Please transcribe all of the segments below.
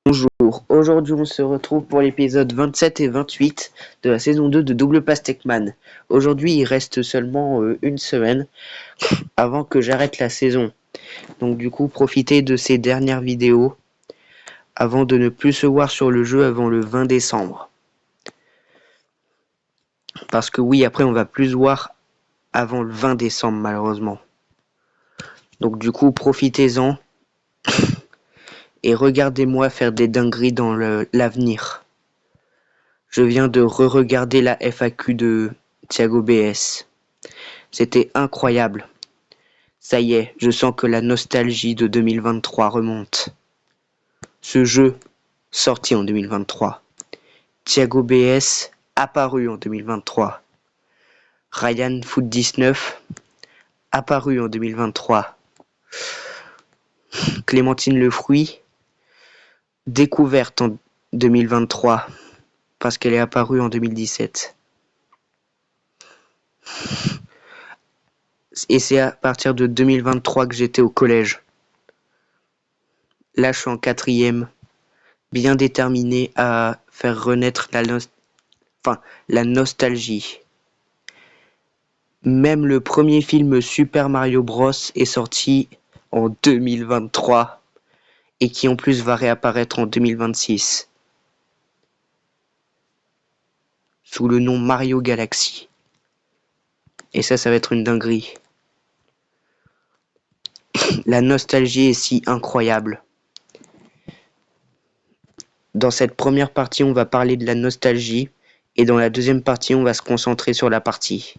Bonjour, aujourd'hui on se retrouve pour l'épisode 27 et 28 de la saison 2 de Double Pass Techman. Aujourd'hui il reste seulement une semaine avant que j'arrête la saison. Donc du coup profitez de ces dernières vidéos avant de ne plus se voir sur le jeu avant le 20 décembre. Parce que oui, après on va plus se voir avant le 20 décembre malheureusement. Donc du coup profitez-en et regardez-moi faire des dingueries dans l'avenir. Je viens de re-regarder la FAQ de Thiago BS. C'était incroyable. Ça y est, je sens que la nostalgie de 2023 remonte. Ce jeu, sorti en 2023. Thiago BS, apparu en 2023. Ryan Foot 19, apparu en 2023. Clémentine Le Fruit, découverte en 2023, parce qu'elle est apparue en 2017. Et c'est à partir de 2023 que j'étais au collège. Là, je suis en quatrième, bien déterminé à faire renaître la nostalgie. Même le premier film Super Mario Bros est sorti en 2023 et qui en plus va réapparaître en 2026 sous le nom Mario Galaxy. Et ça va être une dinguerie. La nostalgie est si incroyable. Dans cette première partie, on va parler de la nostalgie et dans la deuxième partie, on va se concentrer sur la partie.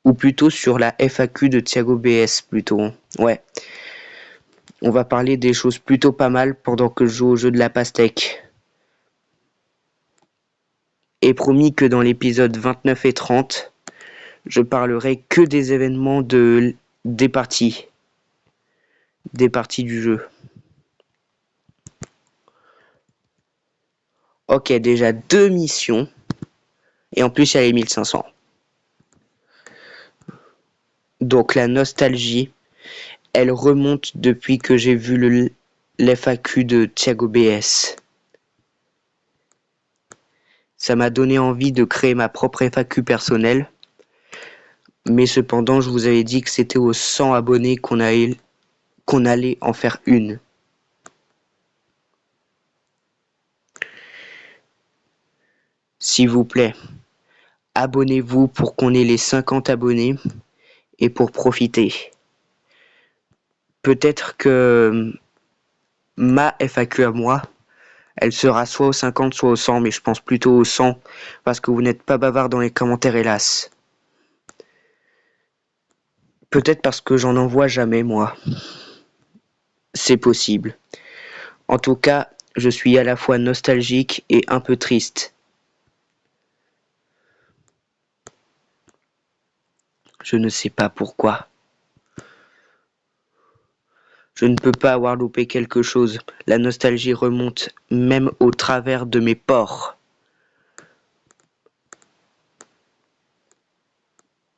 Ou plutôt sur la FAQ de Thiago BS plutôt. Ouais. On va parler des choses plutôt pas mal pendant que je joue au jeu de la pastèque. Et promis que dans l'épisode 29 et 30, je parlerai que des événements des parties du jeu. Ok, déjà 2 missions. Et en plus, il y a les 1500. Donc la nostalgie, elle remonte depuis que j'ai vu l'FAQ de Thiago BS. Ça m'a donné envie de créer ma propre FAQ personnelle. Mais cependant, je vous avais dit que c'était aux 100 abonnés qu'on allait en faire une. S'il vous plaît, abonnez-vous pour qu'on ait les 50 abonnés et pour profiter. Peut-être que ma FAQ à moi, elle sera soit aux 50, soit aux 100, mais je pense plutôt aux 100 parce que vous n'êtes pas bavard dans les commentaires, hélas. Peut-être parce que j'en envoie jamais, moi. C'est possible. En tout cas, je suis à la fois nostalgique et un peu triste. Je ne sais pas pourquoi. Je ne peux pas avoir loupé quelque chose. La nostalgie remonte même au travers de mes pores.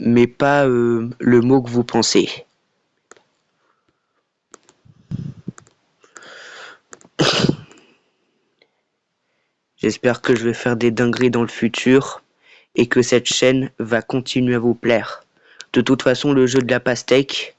Mais pas le mot que vous pensez. J'espère que je vais faire des dingueries dans le futur et que cette chaîne va continuer à vous plaire. De toute façon, le jeu de la pastèque,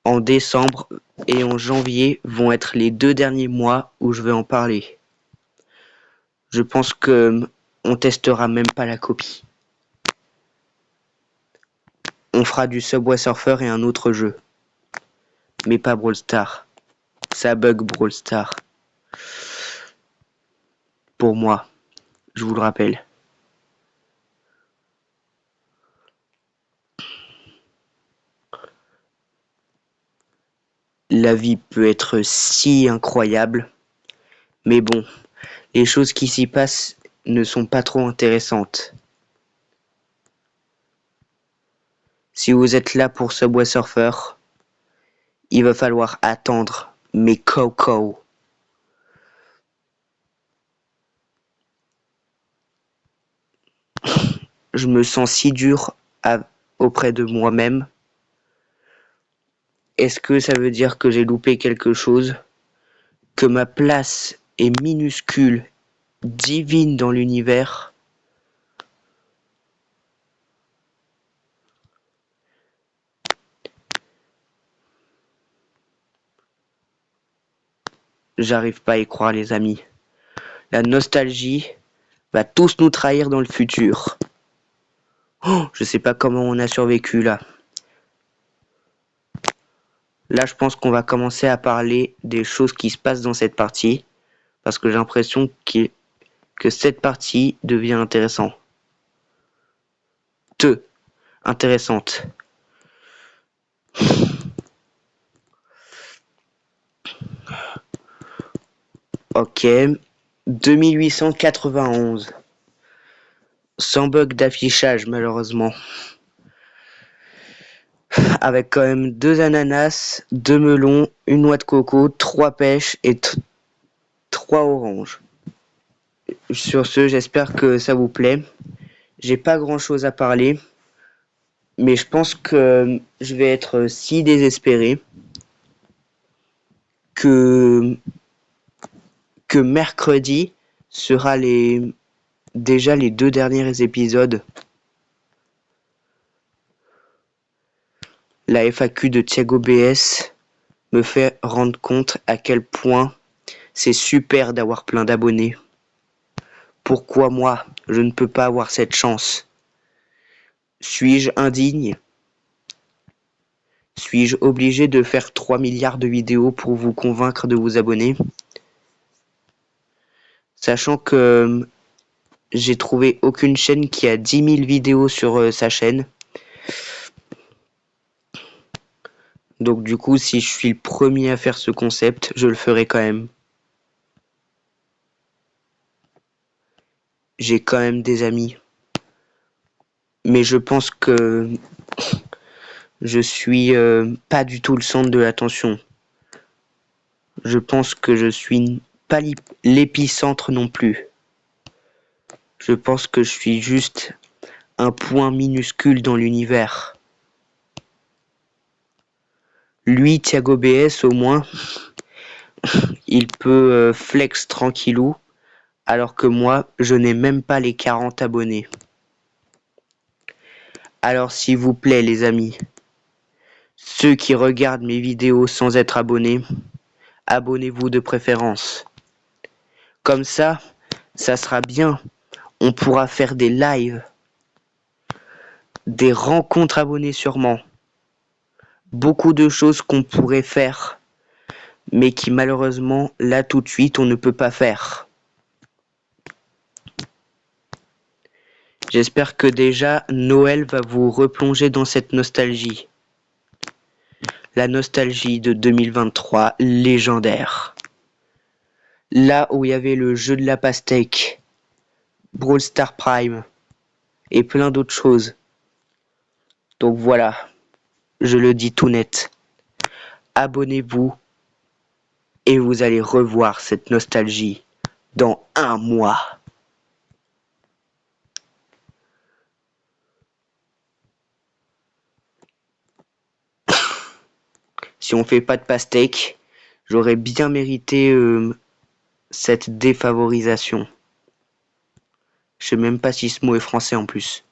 en décembre et en janvier, vont être les 2 derniers mois où je vais en parler. Je pense que on testera même pas la copie. On fera du Subway Surfer et un autre jeu. Mais pas Brawl Stars. Ça bug Brawl Stars. Pour moi, je vous le rappelle. La vie peut être si incroyable. Mais bon, les choses qui s'y passent ne sont pas trop intéressantes. Si vous êtes là pour Subway Surfer, il va falloir attendre mes Coco. Je me sens si dur auprès de moi-même. Est-ce que ça veut dire que j'ai loupé quelque chose? que ma place est minuscule, divine dans l'univers, j'arrive pas à y croire, les amis. La nostalgie va tous nous trahir dans le futur. Oh, je sais pas comment on a survécu là. Là, je pense qu'on va commencer à parler des choses qui se passent dans cette partie, parce que j'ai l'impression que cette partie devient intéressante. Intéressante. Ok. 2891. Sans bug d'affichage, malheureusement. Avec quand même 2 ananas, 2 melons, une noix de coco, 3 pêches et 3 oranges. Sur ce, j'espère que ça vous plaît. J'ai pas grand chose à parler, mais je pense que je vais être si désespéré que mercredi sera déjà les 2 derniers épisodes. La FAQ de Thiago BS me fait rendre compte à quel point c'est super d'avoir plein d'abonnés. Pourquoi moi, je ne peux pas avoir cette chance? Suis-je indigne? Suis-je obligé de faire 3 milliards de vidéos pour vous convaincre de vous abonner? Sachant que j'ai trouvé aucune chaîne qui a 10 000 vidéos sur sa chaîne. Donc du coup, si je suis le premier à faire ce concept, je le ferai quand même. J'ai quand même des amis. Mais je pense que je suis pas du tout le centre de l'attention. Je pense que je suis pas l'épicentre non plus. Je pense que je suis juste un point minuscule dans l'univers. Lui, Thiago BS, au moins, il peut flex tranquillou, alors que moi, je n'ai même pas les 40 abonnés. Alors s'il vous plaît, les amis, ceux qui regardent mes vidéos sans être abonnés, abonnez-vous de préférence. Comme ça sera bien. On pourra faire des lives, des rencontres abonnés sûrement. Beaucoup de choses qu'on pourrait faire, mais qui malheureusement, là tout de suite, on ne peut pas faire. J'espère que déjà Noël va vous replonger dans cette nostalgie. La nostalgie de 2023 légendaire. Là où il y avait le jeu de la pastèque, Brawl Stars Prime et plein d'autres choses. Donc voilà, je le dis tout net. Abonnez-vous et vous allez revoir cette nostalgie dans 1 mois. Si on fait pas de pastèque, j'aurais bien mérité cette défavorisation. Je sais même pas si ce mot est français en plus.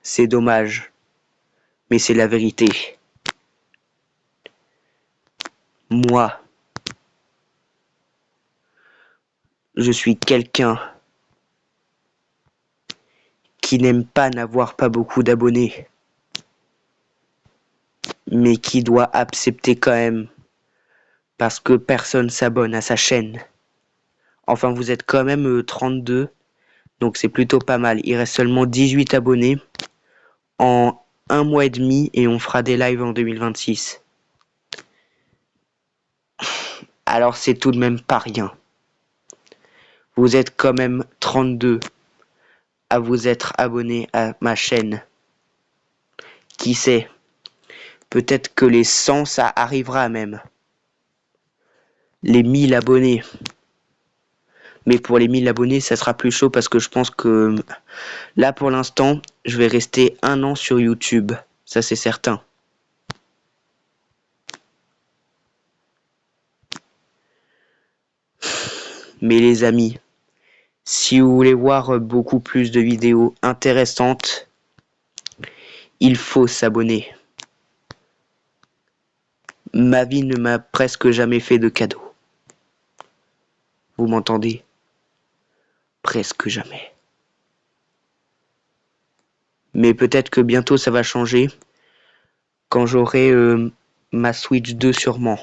C'est dommage, mais c'est la vérité. Moi, je suis quelqu'un qui n'aime pas n'avoir pas beaucoup d'abonnés, mais qui doit accepter quand même, parce que personne s'abonne à sa chaîne. Enfin, vous êtes quand même 32, donc c'est plutôt pas mal. Il reste seulement 18 abonnés en 1 mois et demi et on fera des lives en 2026. Alors c'est tout de même pas rien. Vous êtes quand même 32 à vous être abonné à ma chaîne. Qui sait? Peut-être que les 100, ça arrivera même. Les 1000 abonnés. Mais pour les 1000 abonnés, ça sera plus chaud parce que je pense que là, pour l'instant, je vais rester 1 an sur YouTube. Ça, c'est certain. Mais les amis, si vous voulez voir beaucoup plus de vidéos intéressantes, il faut s'abonner. Ma vie ne m'a presque jamais fait de cadeau. Vous m'entendez? Presque jamais. Mais peut-être que bientôt ça va changer quand j'aurai ma Switch 2 sûrement.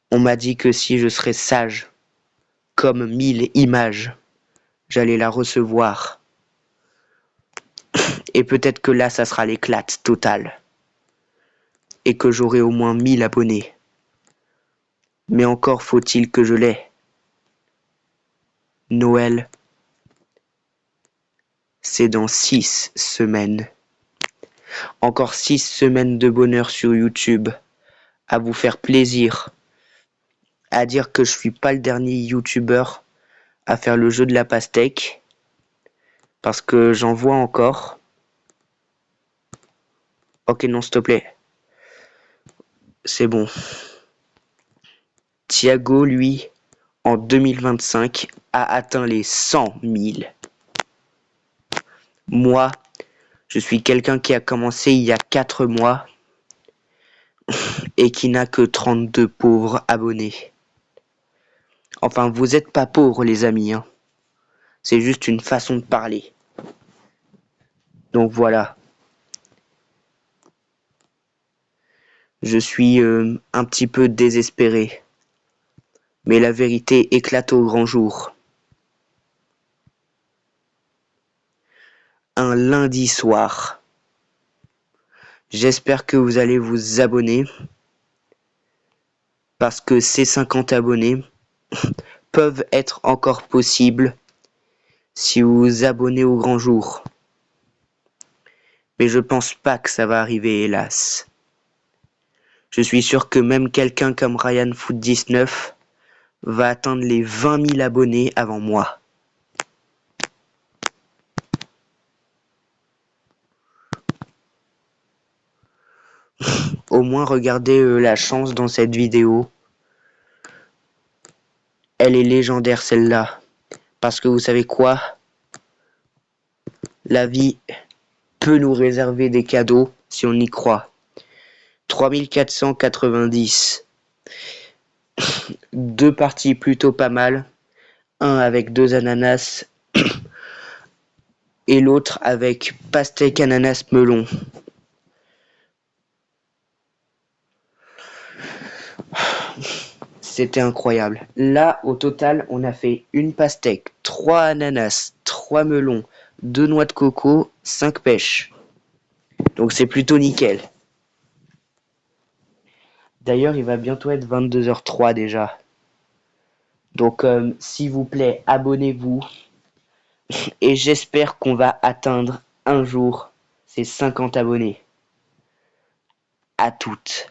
On m'a dit que si je serais sage, comme 1000 images, j'allais la recevoir. Et peut-être que là ça sera l'éclate totale. Et que j'aurai au moins 1000 abonnés. Mais encore faut-il que je l'aie. Noël, c'est dans 6 semaines. Encore 6 semaines de bonheur sur YouTube, à vous faire plaisir, à dire que je suis pas le dernier YouTuber à faire le jeu de la pastèque, parce que j'en vois encore. Ok, non, s'il te plaît. C'est bon. Thiago, lui, en 2025, a atteint les 100 000. Moi, je suis quelqu'un qui a commencé il y a 4 mois et qui n'a que 32 pauvres abonnés. Enfin, vous êtes pas pauvres, les amis, hein. C'est juste une façon de parler. Donc voilà. Je suis un petit peu désespéré. Mais la vérité éclate au grand jour. Un lundi soir. J'espère que vous allez vous abonner. Parce que ces 50 abonnés peuvent être encore possibles si vous vous abonnez au grand jour. Mais je pense pas que ça va arriver, hélas. Je suis sûr que même quelqu'un comme RyanFoot19 va atteindre les 20 000 abonnés avant moi. Au moins regardez la chance dans cette vidéo. Elle est légendaire celle-là. Parce que vous savez quoi? La vie peut nous réserver des cadeaux si on y croit. 3490. Deux parties plutôt pas mal. Un avec 2 ananas et l'autre avec pastèque ananas melon. C'était incroyable. Là, au total, on a fait une pastèque, 3 ananas, 3 melons, 2 noix de coco, 5 pêches. Donc c'est plutôt nickel. D'ailleurs, il va bientôt être 22h03 déjà. Donc, s'il vous plaît, abonnez-vous. Et j'espère qu'on va atteindre un jour ces 50 abonnés. À toutes.